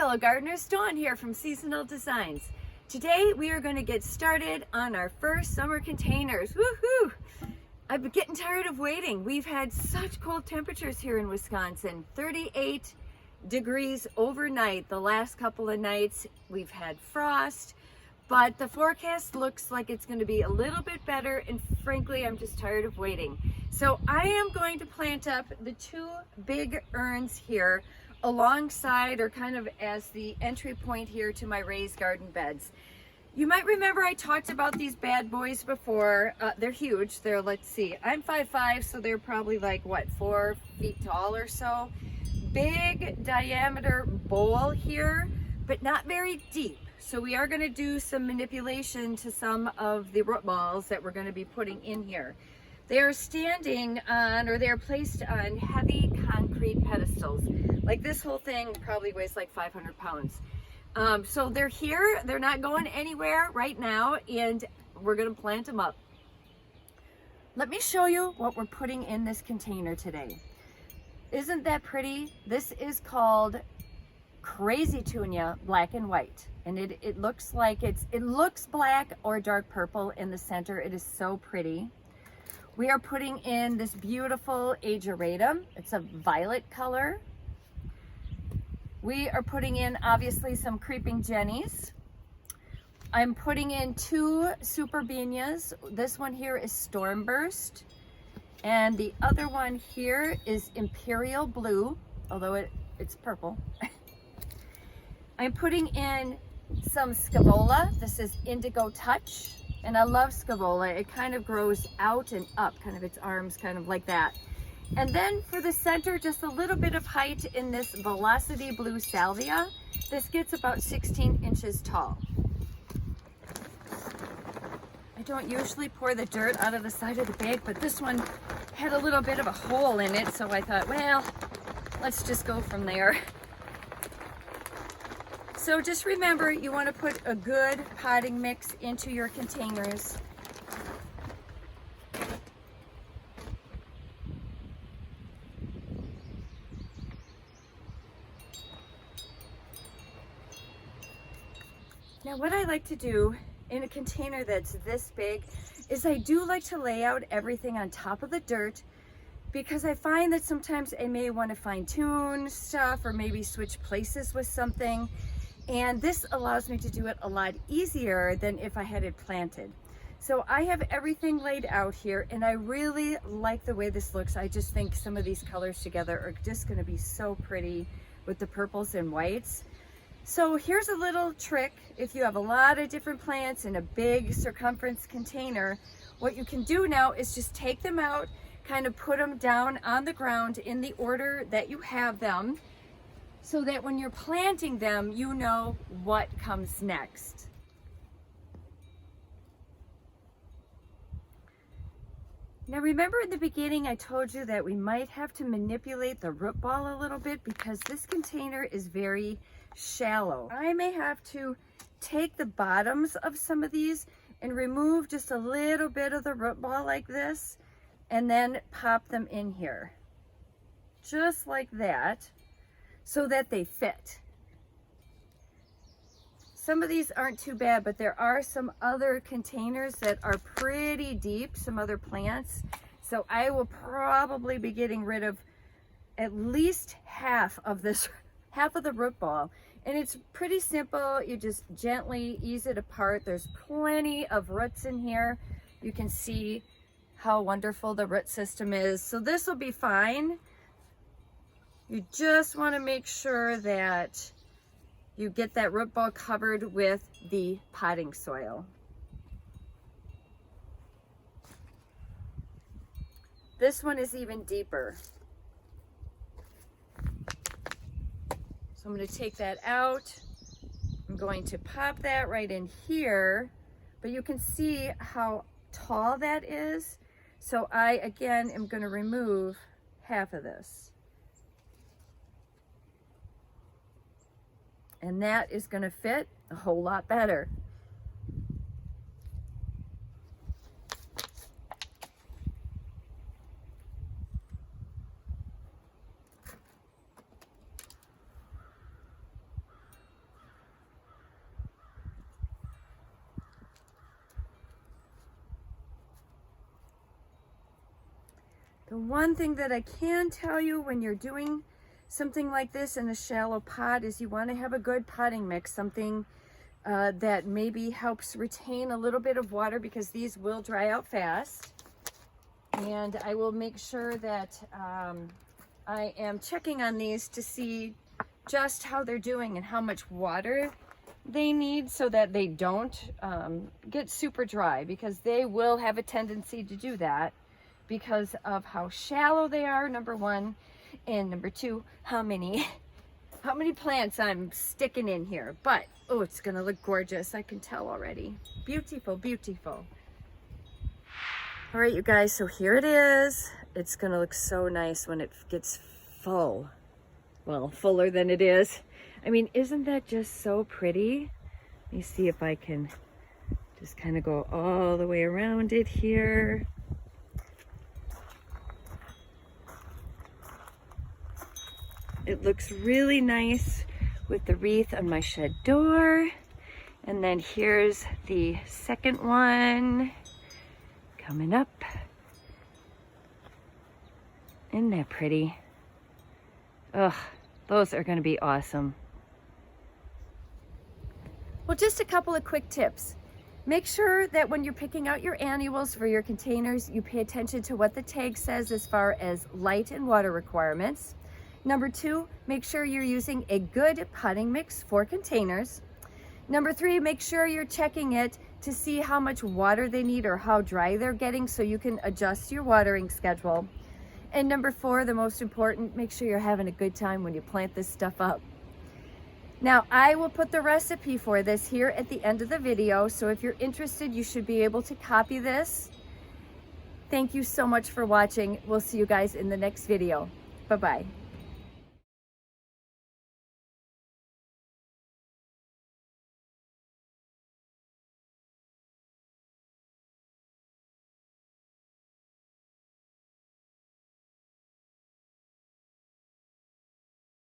fellow gardeners, Dawn here from Seasonal Designs. Today we are going to get started on our first summer containers. Woohoo! I've been getting tired of waiting. We've had such cold temperatures here in Wisconsin, 38 degrees overnight the last couple of nights. We've had frost, but the forecast looks like it's going to be a little bit better, and frankly I'm just tired of waiting. So I am going to plant up the two big urns here alongside, or kind of as the entry point here to my raised garden beds. You might remember I talked about these bad boys before. They're huge. They're, let's see, I'm 5'5", so they're probably like, what, 4 feet tall or so. Big diameter bowl here, but not very deep. So we are going to do some manipulation to some of the root balls that we're going to be putting in here. They are standing on, or they're placed on heavy concrete pedestals. Like this whole thing probably weighs like 500 pounds. So they're here, they're not going anywhere right now, and we're gonna plant them up. Let me show you what we're putting in this container today. Isn't that pretty? This is called Crazy Tunia Black and White. And it looks like it looks black or dark purple in the center. It is so pretty. We are putting in this beautiful Ageratum. It's a violet color. We are putting in, obviously, some Creeping Jennies. I'm putting in two Superbenias. This one here is Stormburst. And the other one here is Imperial Blue, although it's purple. I'm putting in some Scaevola. This is Indigo Touch. And I love Scaevola. It kind of grows out and up, kind of its arms kind of like that. And then for the center, just a little bit of height in this Velocity Blue Salvia. This gets about 16 inches tall. I don't usually pour the dirt out of the side of the bag, but this one had a little bit of a hole in it, so I thought, well, let's just go from there. So just remember, you want to put a good potting mix into your containers. Now what I like to do in a container that's this big is I do like to lay out everything on top of the dirt, because I find that sometimes I may want to fine tune stuff or maybe switch places with something. And this allows me to do it a lot easier than if I had it planted. So I have everything laid out here, and I really like the way this looks. I just think some of these colors together are just going to be so pretty with the purples and whites. So here's a little trick. If you have a lot of different plants in a big circumference container, what you can do now is just take them out, kind of put them down on the ground in the order that you have them, so that when you're planting them, you know what comes next. Now remember in the beginning I told you that we might have to manipulate the root ball a little bit because this container is very shallow. I may have to take the bottoms of some of these and remove just a little bit of the root ball like this, and then pop them in here. Just like that, so that they fit. Some of these aren't too bad, but there are some other containers that are pretty deep, some other plants. So I will probably be getting rid of at least half of this, half of the root ball. And it's pretty simple. You just gently ease it apart. There's plenty of roots in here. You can see how wonderful the root system is. So this will be fine. You just want to make sure that you get that root ball covered with the potting soil. This one is even deeper. So I'm going to take that out. I'm going to pop that right in here, but you can see how tall that is. So I, again, am going to remove half of this. And that is going to fit a whole lot better. The one thing that I can tell you when you're doing something like this in a shallow pot is you want to have a good potting mix, something that maybe helps retain a little bit of water, because these will dry out fast. And I will make sure that I am checking on these to see just how they're doing and how much water they need, so that they don't get super dry, because they will have a tendency to do that because of how shallow they are, number one, and number two, how many plants I'm sticking in here. But oh, it's gonna look gorgeous, I can tell already. Beautiful, beautiful. All right, you guys, so here it is. It's gonna look so nice when it gets full. Well, fuller than it is. I mean, isn't that just so pretty? Let me see if I can just kind of go all the way around it here. It looks really nice with the wreath on my shed door. And then here's the second one coming up. Isn't that pretty? Ugh, those are going to be awesome. Well, just a couple of quick tips. Make sure that when you're picking out your annuals for your containers, you pay attention to what the tag says as far as light and water requirements. Number two, make sure you're using a good potting mix for containers. Number three, make sure you're checking it to see how much water they need or how dry they're getting, so you can adjust your watering schedule. And number four, the most important, make sure you're having a good time when you plant this stuff up. Now, I will put the recipe for this here at the end of the video, so if you're interested, you should be able to copy this. Thank you so much for watching. We'll see you guys in the next video. Bye-bye.